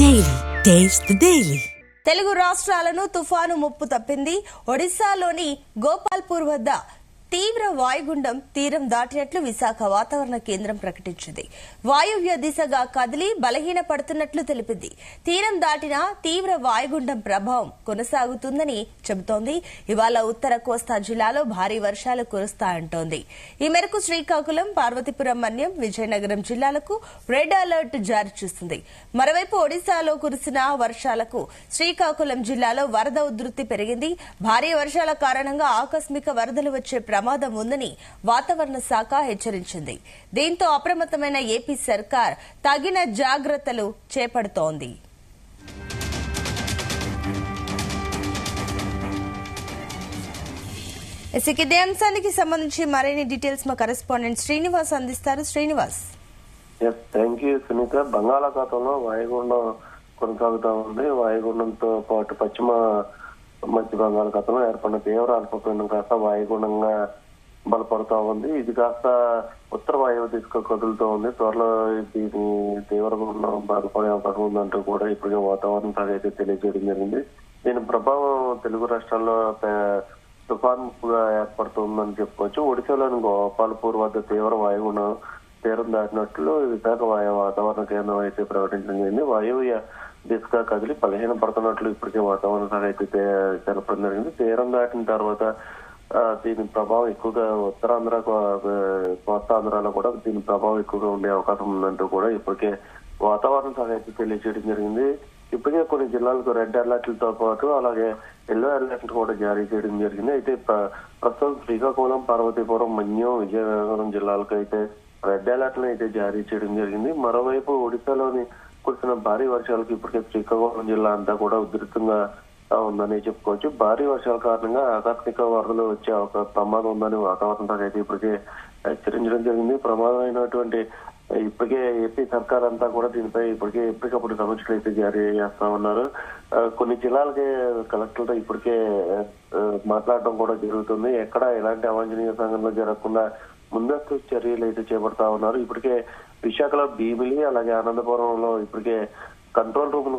Daily taste the daily. Telugu రాష్ట్రాలను తుఫాను ముప్పు తప్పింది. ఒడిశాలోని గోపాల్పూర్ వద్ద తీవ్ర వాయుగుండం తీరం దాటినట్లు విశాఖ వాతావరణ కేంద్రం ప్రకటించింది. వాయువ్య దిశగా కదిలి బలహీనపడుతున్నట్లు తెలిపింది. తీరం దాటిన తీవ్ర వాయుగుండం ప్రభావం కొనసాగుతుందని చెబుతోంది. ఇవాళ ఉత్తర కోస్తా జిల్లాలో భారీ వర్షాలు కురుస్తాయంటోంది. ఈ మేరకు శ్రీకాకుళం, పార్వతీపురం, మన్యం, విజయనగరం జిల్లాలకు రెడ్ అలర్ట్ జారీ చేసింది. మరోవైపు ఒడిశాలో కురిసిన వర్షాలకు శ్రీకాకుళం జిల్లాలో వరద ఉధృతి పెరిగింది. భారీ వర్షాల కారణంగా ఆకస్మిక వరదలు వచ్చే ప్రమాదం ఉందని వాతావరణ శాఖ హెచ్చరించింది. దీంతో అప్రమత్తమైన ఏపీ సర్కార్ తగిన జాగ్రత్తలు చేపడుతోంది. ఇదే అంశానికి సంబంధించి మరిన్ని డీటెయిల్స్ మా కరెస్పాండెంట్ శ్రీనివాస్ అందిస్తారు. శ్రీనివాస్. Thank you Sunitha. బంగాళాఖాతంలో వాయుగుండం కొనసాగుతా ఉంది. వాయుగుండంతో పాటు పశ్చిమ మధ్య బంగాళాఖాతంలో ఏర్పడిన తీవ్ర అల్పపీడనం కాస్త వాయుగుండంగా బలపడుతూ ఉంది. ఇది కాస్త ఉత్తర వాయువు దిశగా కదులుతూ ఉంది. త్వరలో దీని తీవ్రగుండం బలపడే అవకాశం ఉందంటూ కూడా ఇప్పటికే వాతావరణ శాఖ అయితే తెలియజేయడం జరిగింది. దీని ప్రభావం తెలుగు రాష్ట్రాల్లో తుఫాన్ ముప్పుగా ఏర్పడుతుందని చెప్పుకోవచ్చు. ఒడిశాలోని గోపాల్పూర్ వద్ద తీవ్ర వాయుగుండం తీరం దాటినట్లు విశాఖ వాతావరణ కేంద్రం అయితే ప్రకటించడం జరిగింది. వాయువ్య దిశగా కదిలి బలహీనపడుతున్నట్లు ఇప్పటికే వాతావరణ శాఖ అయితే తెలపడం జరిగింది. తీరం దాటిన తర్వాత దీని ప్రభావం ఎక్కువగా ఉత్తరాంధ్ర, కోస్తాంధ్రలో కూడా దీని ప్రభావం ఎక్కువగా ఉండే అవకాశం ఉందంటూ కూడా ఇప్పటికే వాతావరణ శాఖ అయితే తెలియజేయడం జరిగింది. ఇప్పటికే కొన్ని జిల్లాలకు రెడ్ అలర్ట్లతో పాటు అలాగే ఎల్లో అలర్ట్లు కూడా జారీ చేయడం జరిగింది. అయితే ప్రస్తుతం శ్రీకాకుళం, పార్వతీపురం, మన్యం, విజయనగరం జిల్లాలకు అయితే రెడ్ అలర్ట్లను అయితే జారీ చేయడం జరిగింది. మరోవైపు ఒడిశాలోని కురిసిన భారీ వర్షాలకు ఇప్పటికే శ్రీకాకుళం జిల్లా అంతా కూడా ఉధృతంగా ఉందని చెప్పుకోవచ్చు. భారీ వర్షాల కారణంగా ఆకస్మిక వరదలు వచ్చే ఒక ప్రమాదం ఉందని వాతావరణ శాఖ అయితే ఇప్పటికే హెచ్చరించడం జరిగింది. ప్రమాదం అయినటువంటి ఇప్పటికే ఏపీ సర్కార్ అంతా కూడా దీనిపై ఇప్పటికే ఎప్పటికప్పుడు సమీక్షలు అయితే జారీ చేస్తా ఉన్నారు. కొన్ని జిల్లాలకి కలెక్టర్లతో ఇప్పటికే మాట్లాడడం కూడా జరుగుతుంది. ఎక్కడ ఎలాంటి అవాంఛనీయ సంఘటనలు జరగకుండా ముందస్తు చర్యలు అయితే చేపడతా ఉన్నారు. ఇప్పటికే విశాఖలో భీమిలి అలాగే అనంతపురంలో ఇప్పటికే కంట్రోల్ రూమ్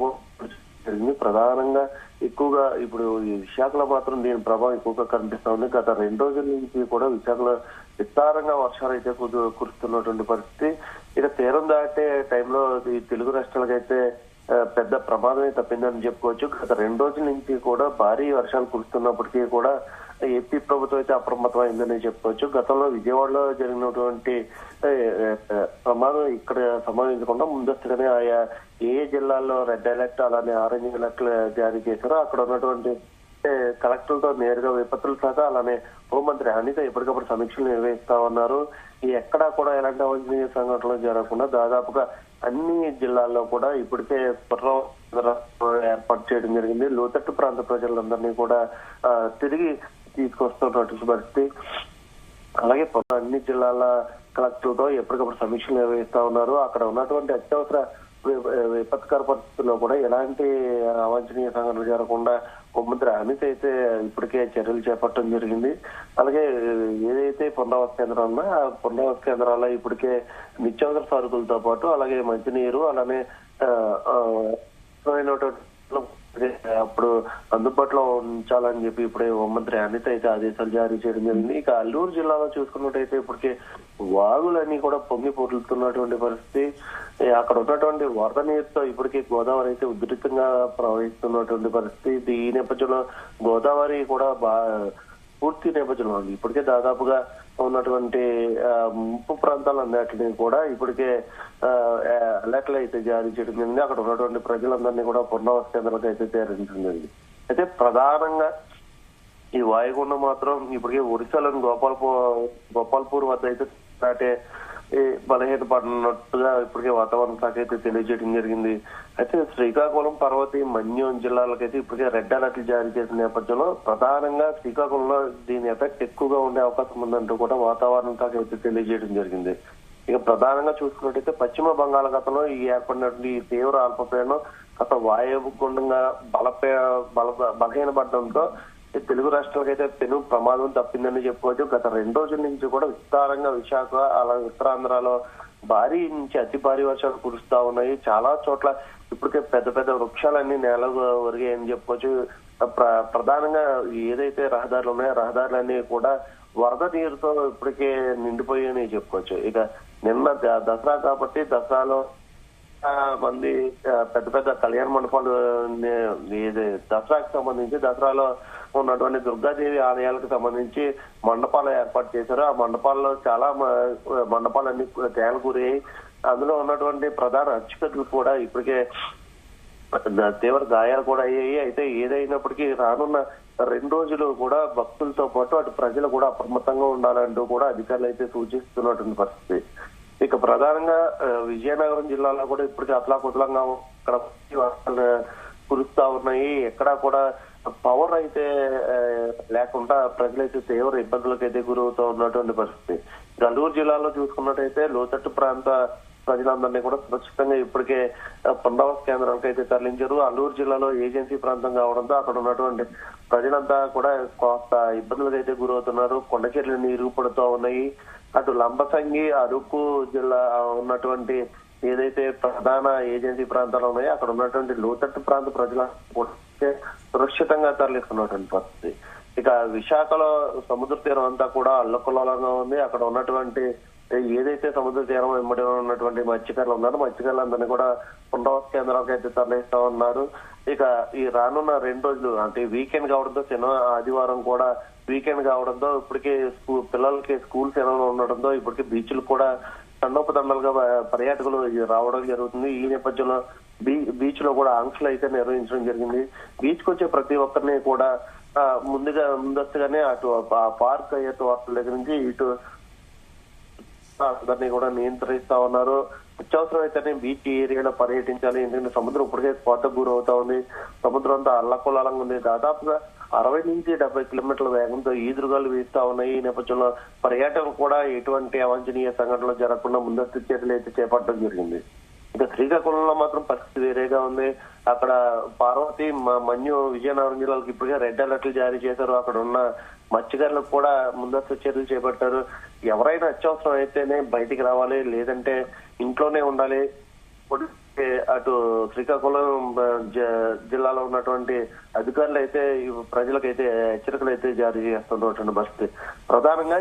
జరిగింది. ప్రధానంగా ఎక్కువగా ఇప్పుడు విశాఖలో మాత్రం దీని ప్రభావం ఎక్కువగా కనిపిస్తా ఉంది. గత 2 రోజుల నుంచి కూడా విశాఖలో విస్తారంగా వర్షాలు అయితే కురుస్తున్నటువంటి పరిస్థితి. ఇక తీరం దాటే టైంలో ఈ తెలుగు రాష్ట్రాలకైతే పెద్ద ప్రమాదమే తప్పిందని చెప్పుకోవచ్చు. గత 2 రోజుల నుంచి కూడా భారీ వర్షాలు కురుస్తున్నప్పటికీ కూడా ఏపీ ప్రభుత్వం అయితే అప్రమత్తం అయిందని చెప్పుకోవచ్చు. గతంలో విజయవాడలో జరిగినటువంటి ప్రమాదం ఇక్కడ సంభవించకుండా ముందస్తుగానే ఆయా ఏ జిల్లాల్లో రెడ్ అలర్ట్ అలానే ఆరెంజ్ అలర్ట్ జారీ చేశారో అక్కడ ఉన్నటువంటి కలెక్టర్లతో నేరుగా విపత్తుల శాఖ అలానే హోంమంత్రి అనిత ఎప్పటికప్పుడు సమీక్షలు నిర్వహిస్తా ఉన్నారు. ఎక్కడా కూడా ఎలాంటి అవాంఛనీయ సంఘటనలు జరగకుండా దాదాపుగా అన్ని జిల్లాల్లో కూడా ఇప్పటికే ఏర్పాటు చేయడం జరిగింది. లోతట్టు ప్రాంత ప్రజలందరినీ కూడా తిరిగి తీసుకొస్తున్నటువంటి పరిస్థితి. అలాగే అన్ని జిల్లాల కలెక్టర్లతో ఎప్పటికప్పుడు సమీక్షలు నిర్వహిస్తా ఉన్నారు. అక్కడ ఉన్నటువంటి అత్యవసర విపత్కర పరిస్థితుల్లో కూడా ఎలాంటి అవాంఛనీయ సంఘటనలు జరగకుండా హోంమంత్రి అనిత అయితే ఇప్పటికే చర్యలు చేపట్టడం జరిగింది. అలాగే ఏదైతే పునరావాస కేంద్రాలు ఉన్నా ఆ పునరావాస కేంద్రాల్లో ఇప్పటికే నిత్యావసర సరుకులతో పాటు అలాగే మంచినీరు అలానే అప్పుడు అందుబాటులో ఉంచాలని చెప్పి ఇప్పుడే హోంమంత్రి అనిత అయితే ఆదేశాలు జారీ చేయడం జరిగింది. ఇక అల్లూరు జిల్లాలో చూసుకున్నట్టయితే ఇప్పటికే వాగులన్నీ కూడా పొంగి పొర్లుతున్నటువంటి పరిస్థితి. అక్కడ ఉన్నటువంటి వరద నీరుతో ఇప్పటికే గోదావరి అయితే ఉధృతంగా ప్రవహిస్తున్నటువంటి పరిస్థితి. ఈ నేపథ్యంలో గోదావరి కూడా పూర్తి నేపథ్యంలో ఉంది. ఇప్పటికే దాదాపుగా ఉన్నటువంటి ముప్పు ప్రాంతాలన్నిటిని కూడా ఇప్పటికే అలర్ట్లు అయితే జారీ చేయడం జరిగింది. అక్కడ ఉన్నటువంటి ప్రజలందరినీ కూడా పునరావాస కేంద్రాలకు అయితే చేరించింది. అయితే ప్రధానంగా ఈ వాయుగుండం మాత్రం ఇప్పటికే ఒడిశాలోని గోపాల్పూర్ వద్ద అయితే దాటే బలహీనపడినట్టుగా ఇప్పటికే వాతావరణ శాఖ అయితే తెలియజేయడం జరిగింది. అయితే శ్రీకాకుళం, పార్వతి, మన్యం జిల్లాలకైతే ఇప్పటికే రెడ్ అలర్ట్లు జారీ చేసిన నేపథ్యంలో ప్రధానంగా శ్రీకాకుళంలో దీని ఎఫెక్ట్ ఎక్కువగా ఉండే అవకాశం ఉందంటూ కూడా వాతావరణ శాఖ అయితే తెలియజేయడం జరిగింది. ఇక ప్రధానంగా చూసుకున్నట్టయితే పశ్చిమ బంగాళాఖాతంలో ఈ ఏర్పడినటువంటి తీవ్ర అల్పపీడనం గత వాయుగుండంగా బలహీనపడడంతో తెలుగు రాష్ట్రాలకైతే పెను ప్రమాదం తప్పిందని చెప్పుకోవచ్చు. గత 2 రోజుల నుంచి కూడా విస్తారంగా విశాఖ అలాగే ఉత్తరాంధ్రలో భారీ నుంచి అతి భారీ వర్షాలు కురుస్తా ఉన్నాయి. చాలా చోట్ల ఇప్పటికే పెద్ద పెద్ద వృక్షాలన్నీ నేల ఒరిగాయని చెప్పుకోవచ్చు. ప్రధానంగా ఏదైతే రహదారులు ఉన్నాయో రహదారులన్నీ కూడా వరద నీరుతో ఇప్పటికే నిండిపోయాయని చెప్పుకోవచ్చు. ఇక నిన్న దసరా కాబట్టి దసరాలో మంది పెద్ద పెద్ద కళ్యాణ మండపాలు దసరాకు సంబంధించి దసరాలో ఉన్నటువంటి దుర్గాదేవి ఆలయాలకు సంబంధించి మండపాలు ఏర్పాటు చేశారు. ఆ మండపాల్లో చాలా మండపాలన్నీ తేల గురయ్యాయి. అందులో ఉన్నటువంటి ప్రధాన అర్చకులు కూడా ఇప్పటికే తీవ్ర గాయాలు కూడా అయ్యాయి. అయితే ఏదైనప్పటికీ రానున్న 2 రోజులు కూడా భక్తులతో పాటు అటు ప్రజలు కూడా అప్రమత్తంగా ఉండాలంటూ కూడా అధికారులు అయితే సూచిస్తున్నటువంటి పరిస్థితి. ఇక ప్రధానంగా విజయనగరం జిల్లాలో కూడా ఇప్పటికీ అతలాకుతలంగా అక్కడ కురుస్తా ఉన్నాయి. ఎక్కడా కూడా పవర్ అయితే లేకుండా ప్రజలైతే తీవ్ర ఇబ్బందులకు అయితే గురవుతూ ఉన్నటువంటి పరిస్థితి. అల్లూరు జిల్లాలో చూసుకున్నట్టయితే లోతట్టు ప్రాంత ప్రజలందరినీ కూడా సురక్షితంగా ఇప్పటికే పునరావాస కేంద్రాలకు అయితే తరలించారు. అల్లూరు జిల్లాలో ఏజెన్సీ ప్రాంతం కావడంతో అక్కడ ఉన్నటువంటి ప్రజలంతా కూడా కొంత ఇబ్బందులకు అయితే గురవుతున్నారు. కొండ చర్యలు ఇరుగుపడుతూ ఉన్నాయి. అటు లంబసంగి అరకు జిల్లా ఉన్నటువంటి ఏదైతే ప్రధాన ఏజెన్సీ ప్రాంతాలు ఉన్నాయో అక్కడ ఉన్నటువంటి లోతట్టు ప్రాంత ప్రజలకు సురక్షితంగా తరలిస్తున్నటువంటి పరిస్థితి. ఇక విశాఖలో సముద్ర తీరం అంతా కూడా అల్లకల్లోలంగా ఉంది. అక్కడ ఉన్నటువంటి ఏదైతే సముద్ర తీరం వెంబడి ఉన్నటువంటి మత్స్యకారులు ఉన్నారో మత్స్యకారులందరినీ కూడా పునరావాస కేంద్రాలకు అయితే తరలిస్తా ఉన్నారు. ఇక ఈ రానున్న 2 రోజులు అంటే వీకెండ్ కావడంతో ఆదివారం కూడా వీకెండ్ కావడంతో ఇప్పటికే పిల్లలకి స్కూల్ సెలవులు ఉండడంతో ఇప్పటికే బీచ్లు కూడా తండోపతండాలుగా పర్యాటకులు రావడం జరుగుతుంది. ఈ నేపథ్యంలో బీచ్ లో కూడా ఆంక్షలు అయితే నిర్వహించడం జరిగింది. బీచ్ కు వచ్చే ప్రతి ఒక్కరిని కూడా ముందస్తుగానే అటు పార్క్ అయ్యేవార్తల దగ్గర నుంచి ఇటు అందరినీ కూడా నియంత్రిస్తా ఉన్నారు. అత్యవసరం అయితేనే బీచ్ ఏరియాలో పర్యటించాలి. ఎందుకంటే సముద్రం ఇప్పటికే కోతకు గురవుతా ఉంది. సముద్రం అంతా అల్లకొల్లాలంగా ఉంది. దాదాపుగా 60 నుంచి 70 కిలోమీటర్ల వేగంతో ఈదురుగాలు వీస్తా ఉన్నాయి. ఈ నేపథ్యంలో పర్యాటకులు కూడా ఎటువంటి అవాంఛనీయ సంఘటనలు జరగకుండా ముందస్తు చర్యలు అయితే చేపట్టడం జరిగింది. ఇక శ్రీకాకుళంలో మాత్రం పరిస్థితి వేరేగా ఉంది. అక్కడ పార్వతి మన్యు విజయనగరం జిల్లాలకు ఇప్పటికే రెడ్ అలర్ట్లు జారీ చేశారు. అక్కడ ఉన్న మత్స్యకారులకు కూడా ముందస్తు చర్యలు చేపట్టారు. ఎవరైనా అత్యవసరం అయితేనే బయటికి రావాలి, లేదంటే ఇంట్లోనే ఉండాలి. అటు శ్రీకాకుళం జిల్లాలో ఉన్నటువంటి అధికారులు అయితే ప్రజలకైతే హెచ్చరికలు అయితే జారీ చేస్తున్నటువంటి పరిస్థితి. ప్రధానంగా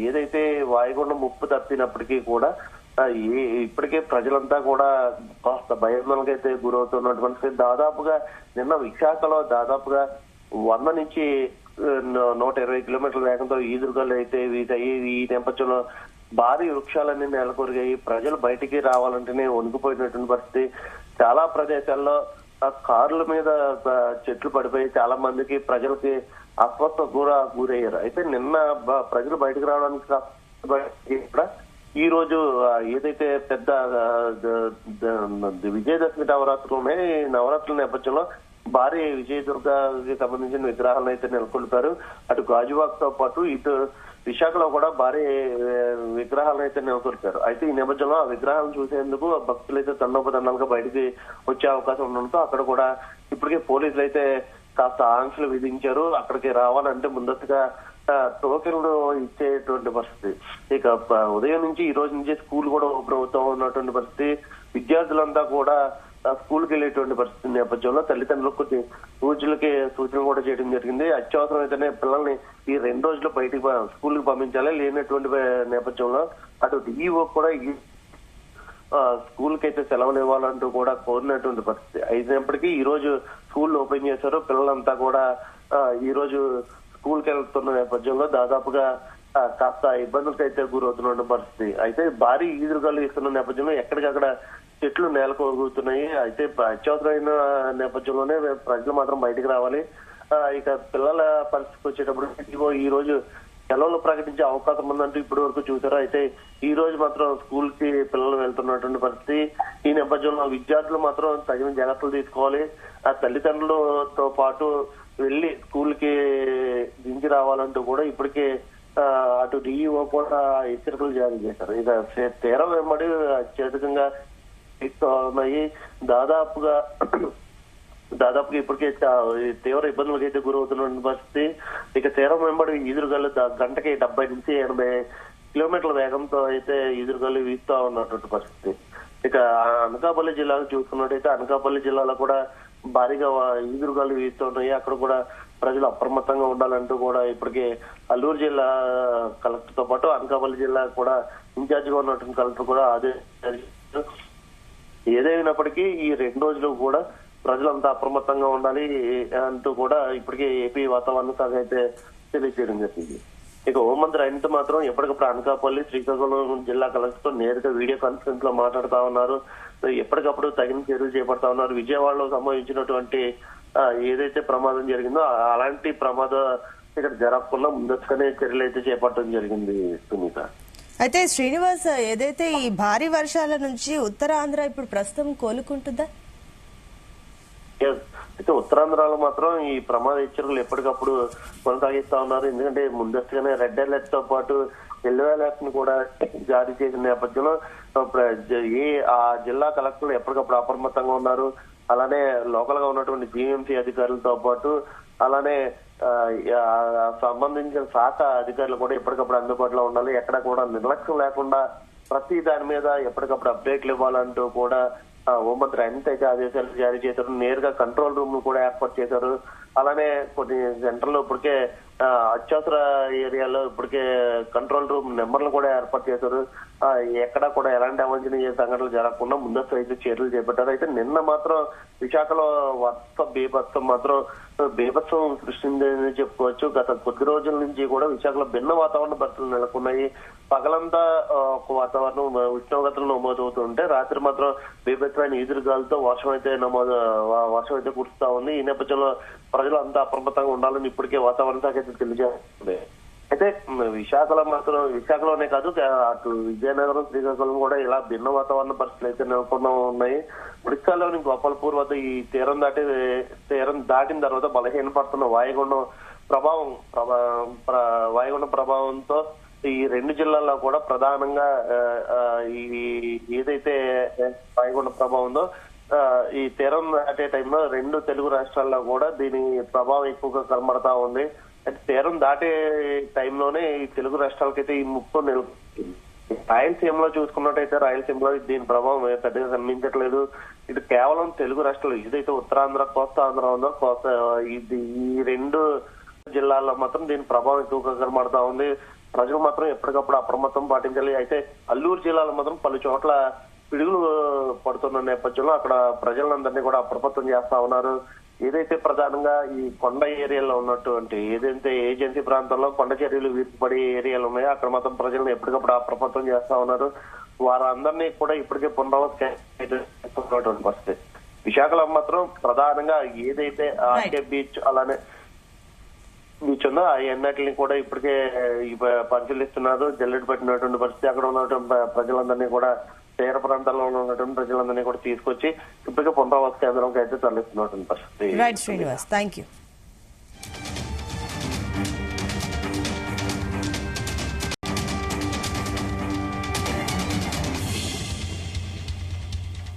ఏదైతే వాయుగుండం ముప్పు తప్పినప్పటికీ కూడా ఇప్పటికే ప్రజలంతా కూడా కాస్త భయాందోళనకైతే గురవుతున్నటువంటి దాదాపుగా నిన్న విశాఖలో దాదాపుగా 100 నుంచి 120 కిలోమీటర్ల వేగంతో ఈదురుగాలు అయితే వీసాయి. ఈ నేపథ్యంలో భారీ వృక్షాలన్నీ నెలకొరిగాయి. ప్రజలు బయటికి రావాలంటేనే వణికిపోయినటువంటి పరిస్థితి. చాలా ప్రదేశాల్లో కార్ల మీద చెట్లు పడిపోయి చాలా మందికి ప్రజలకి అస్వస్థ గురయ్యారు. అయితే నిన్న ప్రజలు బయటకు రావడానికి కూడా ఈ రోజు ఏదైతే పెద్ద విజయదశమి నవరాత్రులు ఉన్నాయి, నవరాత్రుల నేపథ్యంలో భారీ విజయదుర్గకి సంబంధించిన విగ్రహాలను అయితే నెలకొల్పారు. అటు గాజువాక్ తో పాటు ఇటు విశాఖలో కూడా భారీ విగ్రహాలను అయితే నెలకొల్పారు. అయితే ఈ నేపథ్యంలో ఆ విగ్రహాలను చూసేందుకు భక్తులు అయితే తండోపతండాలుగా బయటికి వచ్చే అవకాశం ఉండడంతో అక్కడ కూడా ఇప్పటికే పోలీసులు అయితే కాస్త ఆంక్షలు విధించారు. అక్కడికి రావాలంటే ముందస్తుగా టోకెన్లు ఇచ్చేటువంటి పరిస్థితి. ఇక ఉదయం నుంచి ఈ రోజు నుంచి స్కూల్ కూడా ఓపెన్ అవుతూ ఉన్నటువంటి పరిస్థితి. విద్యార్థులంతా కూడా స్కూల్కి వెళ్ళేటువంటి పరిస్థితి నేపథ్యంలో తల్లిదండ్రులకు కొన్ని సూచనలు కూడా చేయడం జరిగింది. అత్యవసరం అయితేనే పిల్లల్ని ఈ 2 రోజులు బయటికి స్కూల్ కి పంపించాలి. లేనటువంటి నేపథ్యంలో అటు డిఈఓ కూడా స్కూల్ కి అయితే సెలవులు ఇవ్వాలంటూ కూడా కోరినటువంటి పరిస్థితి. అయినప్పటికీ ఈ రోజు స్కూల్ ఓపెన్ చేశారు. పిల్లలంతా కూడా ఈ రోజు స్కూల్ కి వెళ్తున్న నేపథ్యంలో దాదాపుగా కాస్త ఇబ్బందులకు అయితే గురవుతున్న పరిస్థితి. అయితే భారీ ఈదురుగాలు ఇస్తున్న నేపథ్యంలో ఎక్కడికక్కడ చెట్లు నేలకొరుగుతున్నాయి. అయితే అత్యవసరమైన నేపథ్యంలోనే ప్రజలు మాత్రం బయటికి రావాలి. ఇక పిల్లల పరిస్థితికి వచ్చేటప్పుడు ఈ రోజు సెలవులు ప్రకటించే అవకాశం ఉందంటూ ఇప్పటి వరకు చూసారు. అయితే ఈ రోజు మాత్రం స్కూల్ కి పిల్లలు వెళ్తున్నటువంటి పరిస్థితి. ఈ నేపథ్యంలో విద్యార్థులు మాత్రం తగిన జాగ్రత్తలు తీసుకోవాలి. ఆ తల్లిదండ్రులతో పాటు వెళ్లి స్కూల్ కి దించి రావాలంటూ కూడా ఇప్పటికే అటు డిఈఓ కూడా హెచ్చరికలు జారీ చేశారు. ఇక తీరం వెంబడి అత్యధికంగా ఉన్నాయి. దాదాపుగా ఇప్పటికే తీవ్ర ఇబ్బందులకు అయితే గురవుతున్న పరిస్థితి. ఇక తీరం వెంబడి ఈదురుగాలు గంటకి 70 నుంచి 80 కిలోమీటర్ల వేగంతో అయితే ఈదురుగాలు వీస్తూ ఉన్నటువంటి పరిస్థితి. ఇక అనకాపల్లి జిల్లాకు చూసుకున్నట్టయితే అనకాపల్లి జిల్లాలో కూడా భారీగా ఈదురుగాలు వీస్తున్నాయి. అక్కడ కూడా ప్రజలు అప్రమత్తంగా ఉండాలంటూ కూడా ఇప్పటికే అల్లూరు జిల్లా కలెక్టర్ తో పాటు అనకాపల్లి జిల్లా కూడా ఇన్ఛార్జ్ గా ఉన్నటువంటి కలెక్టర్ కూడా ఆదేశాలు. ఏదైనప్పటికీ ఈ 2 రోజులు కూడా ప్రజలంతా అప్రమత్తంగా ఉండాలి అంటూ కూడా ఇప్పటికే ఏపీ వాతావరణ శాఖ అయితే తెలియజేయడం జరిగింది. ఇక హోంమంత్రి అనిత మాత్రం ఎప్పటికప్పుడు అనకాపల్లి, శ్రీకాకుళం జిల్లా కలెక్టర్ తో నేరుగా వీడియో కాన్ఫరెన్స్ లో మాట్లాడుతా ఉన్నారు. ఎప్పటికప్పుడు తగిన చర్యలు చేపడతా ఉన్నారు. విజయవాడలో సంభవించినటువంటి ఏదైతే ప్రమాదం జరిగిందో అలాంటి ప్రమాదం ఇక్కడ జరగకుండా ముందస్తుగానే చర్యలు అయితే చేపట్టడం జరిగింది సునీత. అయితే శ్రీనివాస్, ఏదైతే ఈ భారీ వర్షాల నుంచి ఉత్తరాంధ్ర ఇప్పుడు ప్రస్తుతం కోలుకుంటుందా? అయితే ఉత్తరాంధ్రలో మాత్రం ఈ ప్రమాద హెచ్చరికలు ఎప్పటికప్పుడు కొనసాగిస్తా ఉన్నారు. ఎందుకంటే ముందస్తుగానే రెడ్ అలర్ట్ తో పాటు ఎల్లో అలర్ట్ ని కూడా జారీ చేసిన నేపథ్యంలో ఆ జిల్లా కలెక్టర్లు ఎప్పటికప్పుడు అప్రమత్తంగా ఉన్నారు. అలానే లోకల్ గా ఉన్నటువంటి జీఎంసీ అధికారులతో పాటు అలానే సంబంధించిన శాఖ అధికారులు కూడా ఎప్పటికప్పుడు అందుబాటులో ఉండాలి. ఎక్కడ కూడా నిర్లక్ష్యం లేకుండా ప్రతి దాని మీద ఎప్పటికప్పుడు అప్డేట్లు ఇవ్వాలంటూ కూడా హోంమంత్రి అనిత అయితే ఆదేశాలు జారీ చేశారు. నేరుగా కంట్రోల్ రూమ్ కూడా ఏర్పాటు చేశారు. అలానే కొన్ని సెంటర్లో ఇప్పటికే అత్యవసర ఏరియాలో ఇప్పటికే కంట్రోల్ రూమ్ నెంబర్లు కూడా ఏర్పాటు చేశారు. ఎక్కడా కూడా ఎలాంటి అవాంఛనీయ సంఘటనలు జరగకుండా ముందస్తు అయితే చర్యలు చేపట్టారు. అయితే నిన్న మాత్రం విశాఖలో బీభత్సం సృష్టిందని చెప్పుకోవచ్చు. గత కొద్ది రోజుల నుంచి కూడా విశాఖలో భిన్న వాతావరణ పరిస్థితులు నెలకొన్నాయి. పగలంతా ఒక వాతావరణం, ఉష్ణోగ్రతలు నమోదవుతుంటే రాత్రి మాత్రం బీభత్సమైన ఈదురుగాలతో వర్షం అయితే కురుస్తా ఉంది. ఈ నేపథ్యంలో ప్రజలు అంతా అప్రమత్తంగా ఉండాలని ఇప్పటికే వాతావరణ శాఖ అయితే తెలియజేస్తుంది. అయితే విశాఖలోనే కాదు, అటు విజయనగరం, శ్రీకాకుళం కూడా ఇలా భిన్న వాతావరణ పరిస్థితులు అయితే నెలకొన్నా ఉన్నాయి. ఒడిశాలోని గోపాల్పూర్ వద్ద ఈ తీరం దాటిన తర్వాత బలహీనపడుతున్న వాయుగుండం ప్రభావంతో ఈ 2 జిల్లాల్లో కూడా ప్రధానంగా ఏదైతే వాయుగుండ ప్రభావం ఉందో ఈ తీరం దాటే టైంలో 2 తెలుగు రాష్ట్రాల్లో కూడా దీని ప్రభావం ఎక్కువగా కనబడతా ఉంది. అయితే తీరం దాటే టైంలోనే ఈ తెలుగు రాష్ట్రాలకైతే ఈ ముప్పు రాయలసీమలో చూసుకున్నట్టయితే రాయలసీమలో దీని ప్రభావం పెద్దగా కనిపించట్లేదు. ఇది కేవలం తెలుగు రాష్ట్రాలు ఏదైతే ఉత్తరాంధ్ర, కోస్తాంధ్ర ఉందో ఈ 2 జిల్లాల్లో మాత్రం దీని ప్రభావం ఎక్కువగా కనబడతా ఉంది. ప్రజలు మాత్రం ఎప్పటికప్పుడు అప్రమత్తం పాటించాలి. అయితే అల్లూరు జిల్లాలో మాత్రం పలు చోట్ల పిడుగులు పడుతున్న నేపథ్యంలో అక్కడ ప్రజలందరినీ కూడా అప్రమత్తం చేస్తా ఉన్నారు. ఏదైతే ప్రధానంగా ఈ కొండ ఏరియాలో ఉన్నటువంటి ఏదైతే ఏజెన్సీ ప్రాంతంలో కొండ చర్యలు వీర్పడే ఏరియాలు ఉన్నాయో అక్కడ మాత్రం ప్రజలను ఎప్పటికప్పుడు అప్రమత్తం చేస్తా ఉన్నారు. వారందరినీ కూడా ఇప్పటికే పునరావృతం పరిస్థితి. విశాఖలో మాత్రం ప్రధానంగా ఏదైతే ఆర్కే బీచ్ అలానే బీచ్ ఉందో ఆ ఎన్నటిని కూడా ఇప్పటికే పరిశీలిస్తున్నారు. జల్లెడు పెట్టినటువంటి పరిస్థితి. అక్కడ ఉన్నటువంటి ప్రజలందరినీ కూడా తీర ప్రాంతాల్లో ఉన్నటువంటి ప్రజలందరినీ కూడా తీసుకొచ్చి ఇప్పటికే పునరావాస కేంద్రంకి అయితే తరలిస్తున్నటువంటి పరిస్థితి. Right Srinivas, thank you.